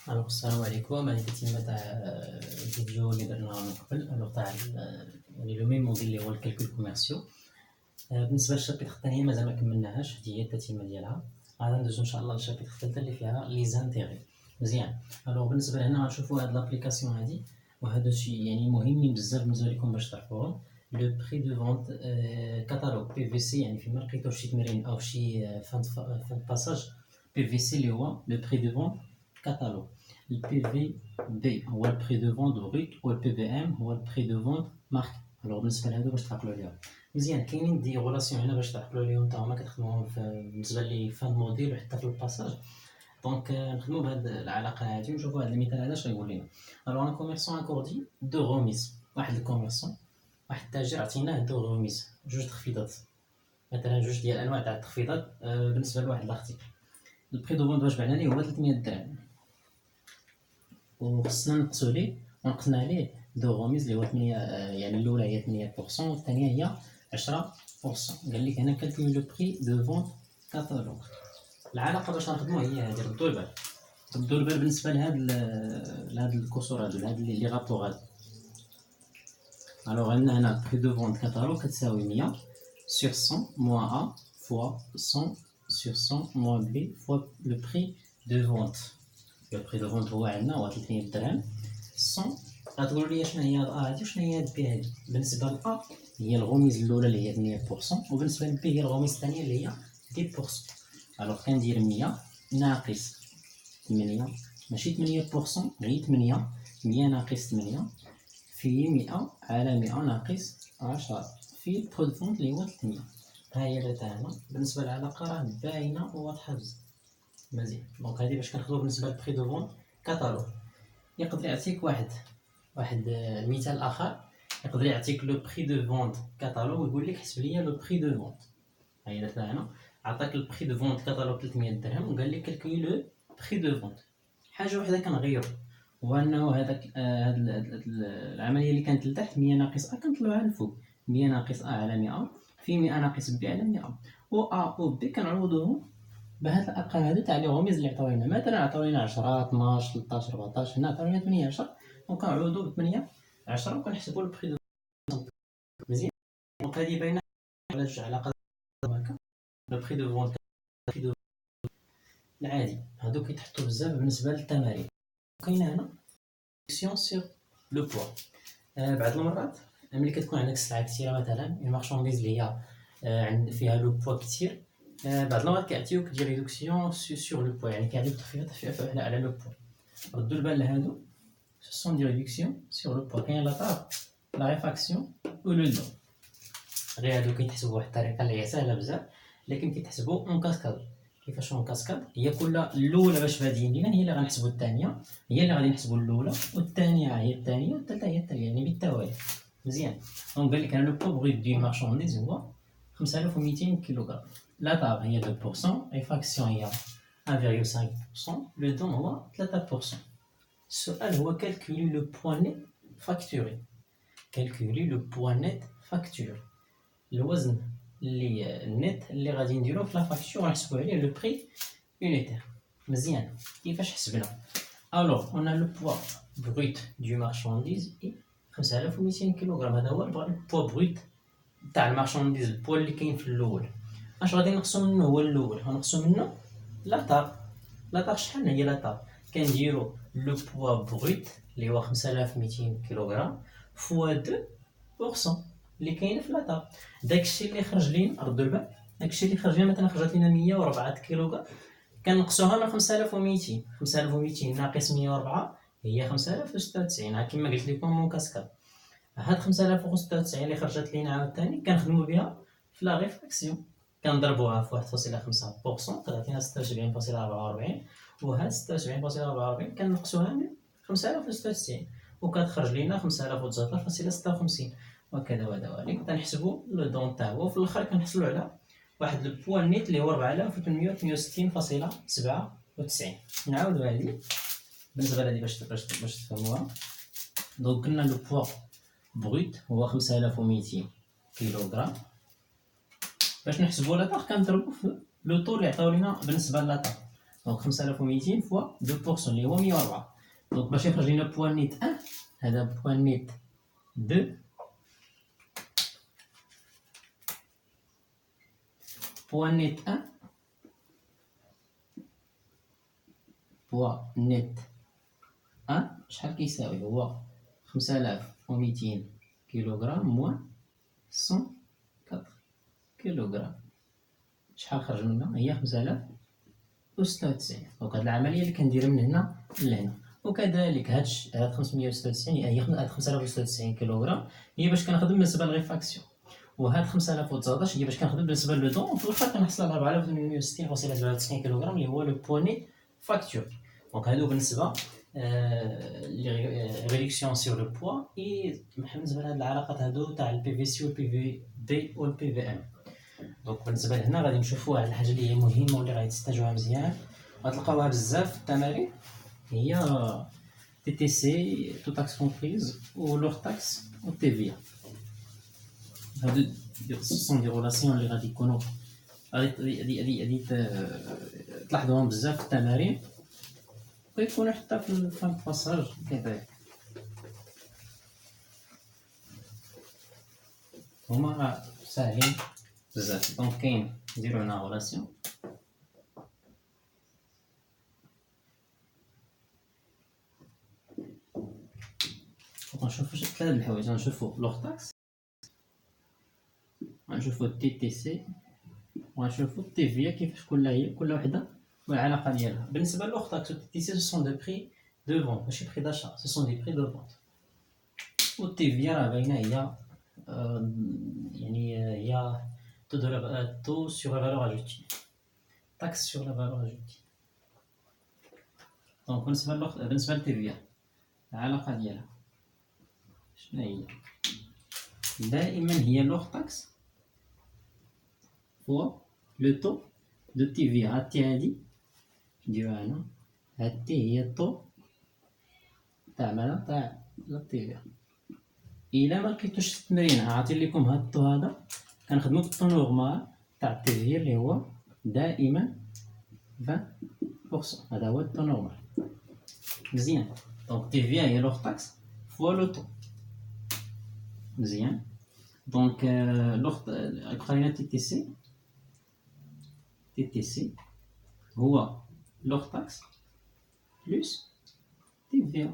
السلام عليكم. هذه تتمة تاع الفيديو اللي درناه من قبل، تاع يعني لو ميم موديل اللي هو الكالكول كوميرسيو. بالنسبه للشابيتر الثانيه مازال ما كملناهاش، هذه هي التتمه ديالها. غادي ندوزو ان شاء الله للشابيتر الثالثه اللي فيها لي زانتيغي. مزيان. بالنسبه لهنا غنشوفوا هاد لابليكاسيون هادي، وهادو شي يعني مهمين بزاف بالنسبه لكم باش تعرفوهم. لو بري دو فونت كاتالوج بي في سي، يعني فيما لقيتو شي تمرين او شي فان باساج بي في سي اللي هو لو بري دو فونت كاتالوج. البي في بي هو البري دو فونت بروت، والبي في ام هو البري دو فونت مارك. بالنسبه لهادو باش تعقلوا عليهم مزيان، كاينين دي غولاسيون هنا باش تعقلوا عليهم نتاهما كتخدموهم بالنسبه لي فان موديل وحتى في الباساج. دونك نخدموا بهاد العلاقه هادي ونشوفوا هاد المثال هذا اش غيقول لنا. ان كوميرسون اكوردي دو غوميز، واحد الكوميرسون، واحد التاجر عطيناه دو غوميز، جوج تخفيضات، مثلا جوج ديال انواع تاع التخفيضات بالنسبه لواحد الارتيكل. البري دو فونت واش بعنا ليه هو 300 درهم، وخصنا نقصو ليه ونقصنا ليه دو غوميز اللي هو 8. يعني الاولى هي 8% والثانيه هي 10%. قال لك هنا كالكولي لو بري دو فونت كاتالوج. العلاقه باش نخدمو هي هادي. ردوا البال بالنسبه لهاد الكسور هادو، لهاد لي رابور هادو. عندنا هنا بري دو فونت كاتالوج كتساوي 100 sur 100 moins A fois 100 sur 100 moins B fois le prix de vente. Le prix de vente هو عندنا هو 300 درهم. 100 غتقولوا لي شنو هي هادي وشنو هي هاد بي هادي. بالنسبه ل A هي الغوميز الاولى اللي هي 8%، وبالنسبه ل B هي الغوميز الثانيه اللي هي 10%. كندير 100 ناقص 8، ماشي 8%، غير 8. 100 ناقص 8 في 100 على 100 ناقص 10 في البرو دو فونت اللي هو 300. ها هي اللي تاعنا. بالنسبه للعلاقه راه باينه وواضحه بزاف. مزيان. هادي باش كناخدو بالنسبه للبري دو فونت كاتالوج. يقدر يعطيك واحد المثال اخر، يقدر يعطيك لو بري دو فونت كاتالوج ويقول لك حسب ليا لو بري دو فونت. ها هي تاعنا. عطاك البري دو فونت كاتالوج 300 درهم وقال لك كالكولي لو بري دو فونت. حاجه وحده كنغيرو، هو انه هذاك العمليه اللي كانت لتحت 100 ناقص ا كنطلعوها للفوق. 100 ناقص ا على 100 في 100 ناقص ب على 100، و ا و بي كنعوضوهم بهاد الارقام هادو تاع لي غوميز اللي عطاونا. مثلا عطاونا 10 12 13 14، هنا عطاونا 8 10، وكنعوضو ب 8 10 وكنحسبو البري دو. مزيان. هادي باينه على جوج علاقات هكا. لو بري دو فونت العادي هادو كيتحطو بزاف بالنسبه للتمارين. كاينه هنا فيكسيون سيغ لو بوا. بعض المرات ملي كتكون عندك سلعه كثيره، مثلا اون مارشانديز اللي هي فيها لو بوا كثير، بعض المرات كيعطيوك دي ريدكسيون سور لو بوا، يعني كيعطيوك تخفيضات على لو بوا. ردوا البال لهادو، سون دي ريدكسيون سور لو بوا. كاين لا طاب، لا ريفاكسيون و لو دون. غير هادو كيتحسبوا بواحد الطريقه اللي هي سهله بزاف، لكن كيتحسبوا اون كاسكاد. كيفاش اون كاسكاد؟ هي كل الاولى باش بادين لينا هي اللي غنحسبوا الثانيه، هي اللي غادي نحسبوا الاولى، والثانيه هي الثانيه، والثالثه هي الثالثه، يعني بالتوالي. مزيان. دونك قال لك انا لو بو بغيت دي مارشانديز هو 5200 كيلوغرام. لا طاب هي 2%، ريفاكسيون هي 1,5%، لو دون هو 3%. السؤال هو كالكولي لو بوان نيت فاكتوري. كالكولي لو بوان نيت فاكتور، الوزن اللي النت اللي غادي نديرو في لا فاكتور ونحسبو عليه لو بري يونيتير. مزيان. كيفاش حسبنا؟ اون لو بوا بروت دو مارشانديز اي 5200 كيلوغرام. هذا هو البوا بروت تاع المارشانديز، البوا اللي كاين في الاول. اش غادي نقصو منه؟ هو الاول غنقصو منه لا طاب. لا طاب شحال هي لا طاب؟ كنديرو لو بوا بروت اللي هو 5200 كيلوغرام فوا 2% اللي كاينه في لاطاب. داكشي اللي خرج لينا، ردوا البال، داكشي اللي خرج لينا مثلا خرجت لينا 104 كيلوغرام، كنقصوها من 5200. 5200 ناقص 104 هي 5096. ها كما قلت لكم مون كاسكاد. هاد 5096 اللي خرجت لينا عاوتاني كنخدمو بها في لا ريفراكسيون، كنضربوها في 1.5% كتعطينا 76.44، وهاد 76.44 كنقصوها من 5096 وكتخرج لينا 5019.56، وكذا وذلك. كنحسبوا لو دون تاعو، وفي الاخر كنحصلوا على واحد البوان نيت اللي هو 4868.97. نعاودوا هذه بالنسبه لهذه باش تفهموها. دونك قلنا لو بوا بروت هو 5200 كيلوغرام. باش نحسبوا لاطار كنضربوا في لو طول اللي عطاو لينا بالنسبه لاطار. دونك 5200 فوا 2% اللي هو 104. دونك باش يخرج لنا بوان نيت 1 هذا بوان نيت 2 بوان نيت 1 بوان نيت 1 شحال كيساوي؟ هو 5200 كيلوغرام موان 104 كيلوغرام. شحال خرج منا؟ هي 5096. دونك هاد العمليه اللي كندير من هنا لهنا. وكذلك هاد 596 هي هاد 5096 كيلوغرام هي باش كنخدم بالنسبه للريفاكسيون، وهاد 5019 هي باش كنخدم بالنسبه للدون. وفي الاخر كنحصل على 4860.97 كيلوغرام اللي هو لو بواني فاكتور. دونك هادو بالنسبه لي ريدكسيون سور لو بوا. اي بالنسبه لهاد العلاقات هادو تاع البي في سي والبي في دي والبي في ام. دونك بالنسبه لهنا غادي نشوفوا واحد الحاجه اللي هي مهمه واللي غادي تستنتجوها مزيان غتلقاوها بزاف في التمارين، هي تي تي سي تو تاكس كومبريز و لور تاكس و تي في. هادو سون دي رولاسيون اللي غادي يكونوا غادي تلاحظوهم بزاف في التمارين ويكونوا حتى في الفان باساج كذلك. هما ساهلين بزاف. دونك كاين نديرو هنا رولاسيون غنشوفو ثلاثة د الحوايج. غنشوفو لوغ تاكس، غنشوفو تي تي سي، وغنشوفو تي في كيفاش كل وحده والعلاقه ديالها. بالنسبه للوغ تاكس و تي تي سي سو سون دو بري دو فونت ماشي بري داشا، سو سون دي بري دو فونت. و تي في راه باينه هي يعني هي تو سور لا فالور اجوتي، تاكس سور لا فالور اجوتي. دونك بالنسبه لتي في العلاقه ديالها شنو هي؟ دائما هي لوغ تاكس فوا لو تو دو تي في. هاد تي هادي نديروها هنا، هاد تي هي الطو تاع مالا تاع لا تي في. الا ما لقيتوش التمرين عاطي لكم هاد الطو هذا كنخدمو بالطو نورمال تاع التي في اللي هو دائما 20%. هذا هو الطو نورمال مزيان. دونك تي في هي لوغ تاكس فوا لو طو مزيان. دونك لوغ قرينا تي تي سي، تي تي سي هو لوغ تاكس بلس تي في.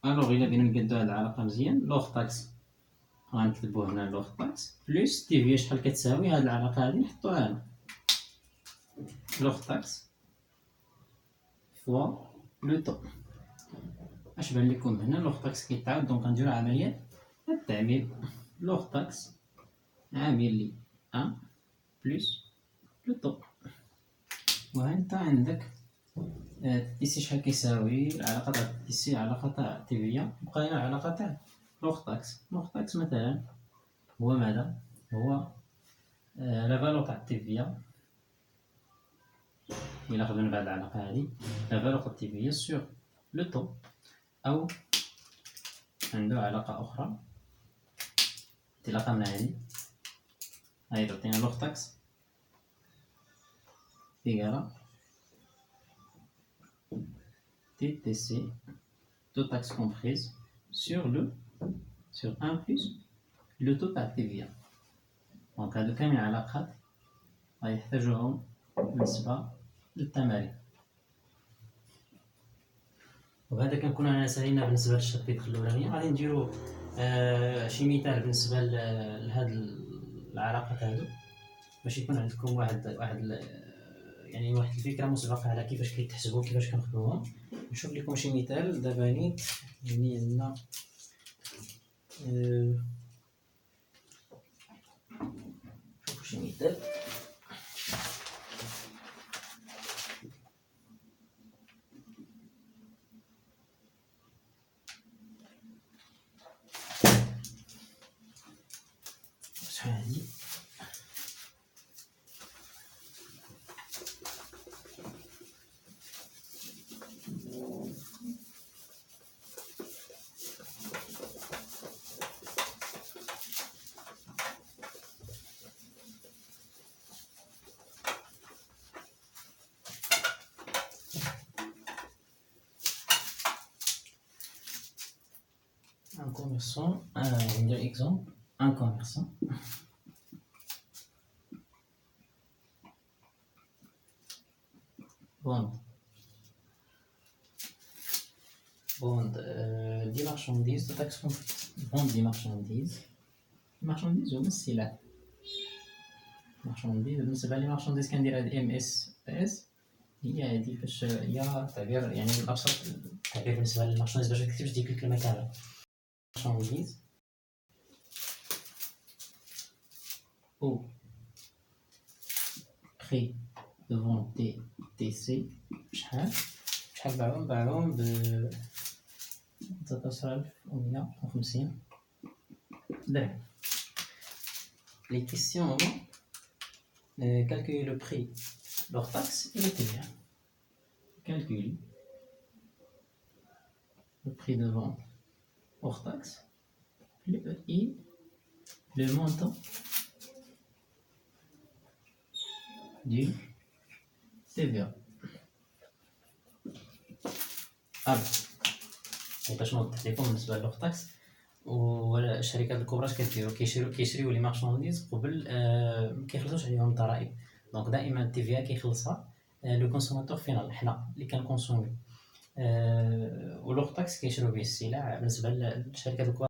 الوغ الا بغينا نقادو هاد العلاقه مزيان، لوغ تاكس غنكتبو هنا لوغ تاكس بلس تي في شحال كتساوي هاد العلاقه هادي نحطوها هنا لوغ تاكس فوا لو طو. اش بان لكم هنا لوغ تاكس كيتعاود. دونك غنديرو عمليه التعميل لوغ تاكس عامل لي 1 بلس لو طو. وها انت عندك تي سي شحال كيساوي العلاقه تاع تي سي علاقه تاع تي في. بقى لنا علاقه تاع لوغ تاكس. لوغ تاكس مثلا هو ماذا؟ هو لا فالور تاع تي في. إلا خدمنا بهاد العلاقه هادي لا فالور تاع تي في سور لو طو، او عنده علاقه اخرى تلاقى من هادي هاي تعطينا لوغ تاكس إيكالا تي تي سي تو تاكس كومبريز sur 1 plus le taux تاع تي في. دونك هادو كاملين علاقات غيحتاجوهم بالنسبة للتمارين. وبهذا كنكون انا سالينا بالنسبة للشابيتر الأولانية. غادي نديرو شي مثال بالنسبة لهاد العلاقات هادو باش يكون عندكم واحد يعني واحد الفكرة مسبقة على كيفاش كيتحسبوا كيفاش كنخدموهم. نشوف لكم شي مثال دابا نيت يعني عندنا شوفوا شي مثال. شحال هادي un commerçant, exemple, un commerçant. Vende des marchandises de taxe comprise. Vende des marchandises. Marchandises ou السلع. marchandises بالنسبة للمارشانديز كندير هاد MSS هي هادي فاش هي تعبير يعني من أبسط التعبير بالنسبة للمارشانديز باش متكتبش ديك الكلمة كاملة. marchandises au prix de vente TC شحال باعوهم ب 13150 درهم. Les questions calculer le prix leur taxe et le TVA. Calculer le prix de vente hors taxe et le montant du TVA. Alors, باش نوضح لكم بالنسبه للوغ تاكس ولا الشركات الكبرى اش كيديروا كيشريو لي مارشانديز قبل ما كيخلصوش عليهم الضرائب. دونك دائما التي في كيخلصها لو كونسوماتور فينال حنا اللي كنكونسومي. ولوغ تاكس كيشريو به السلع بالنسبه للشركات الكبرى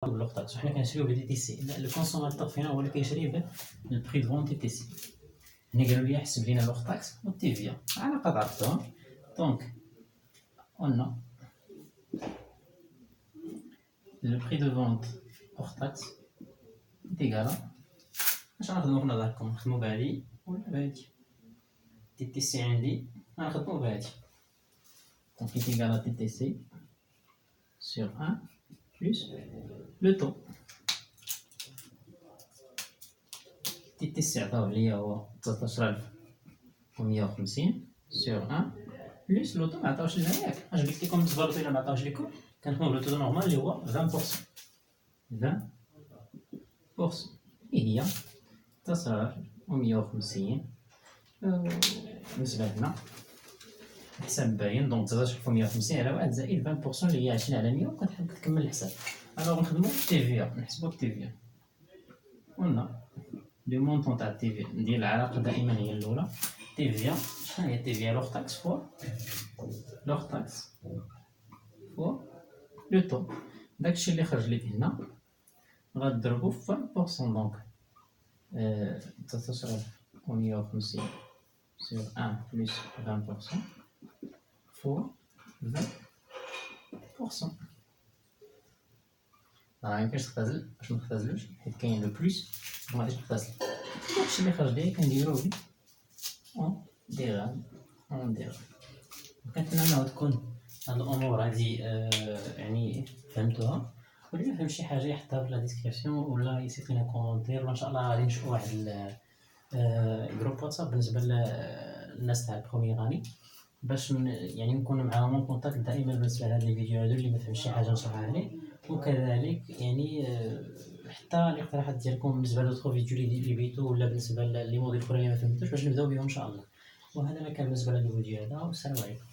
باللوغ تاكس وحنا كنشريو بدي تي سي. لو كونسوماتور فينال هو اللي كيشري به البري دو فونت تي سي. هنا قالوا لي حسب لينا لوغ تاكس والتي في على قد عرفتوها. دونك قلنا le prix de vente hors taxe est égal à باش نخدمو في نظركم نخدمو بهادي ولا بهادي تي تي سي عندي غنخدمو بهادي. donc est égal à TTC sur 1 plus le taux. TTC عطاوه ليا هو 19150 sur 1 plus le taux معطاوش لنا ياك. اش قلت لكم بالنسبه للطو الا معطاوش لكم كنخدمو بلو تaux نورمال اللي هو 20%. هي 19150 بالنسبه لنا الحساب باين. دونك 19150 على 1 زائد 20% اللي هي 20 على 100 وكتحب تكمل الحساب. الوغ نخدمو تي في نحسبو تي في. قلنا لو مونطون تاع تي في ديال العلاقه دائما هي الاولى. تي في شنو هي تي في؟ لوغ تاكس فوا لو طو. داكشي اللي خرج لك هنا غضربو في 20%. دونك 19150 sur 1 plus 20% fois 20%. راه ميمكنش تختزل باش منختزلوش حيت كاين لو بلوس مغاديش نختزل. داكشي اللي خرج ليا كنديروه اون ديغام. كنتمنى تكون هاد الامور هادي يعني فهمتوها. واللي ما فهم شي حاجه يحطها في لا ديسكريبسيون ولا يسيط لنا كومونتير. وان شاء الله غادي نشوفوا واحد جروب واتساب بالنسبه للناس تاع البروميير اني باش يعني نكون معاهم اون كونتاكت دائما بالنسبه لهاد لي فيديو هادو اللي ما فهمش شي حاجه نشرحها عليه. وكذلك يعني حتى الاقتراحات ديالكم بالنسبه لدوطخ فيديو اللي بيتو ولا بالنسبه لي موديل اخرين اللي ما فهمتوش باش نبداو بهم ان شاء الله. وهذا ما كان بالنسبه لهاد الفيديو هذا والسلام عليكم.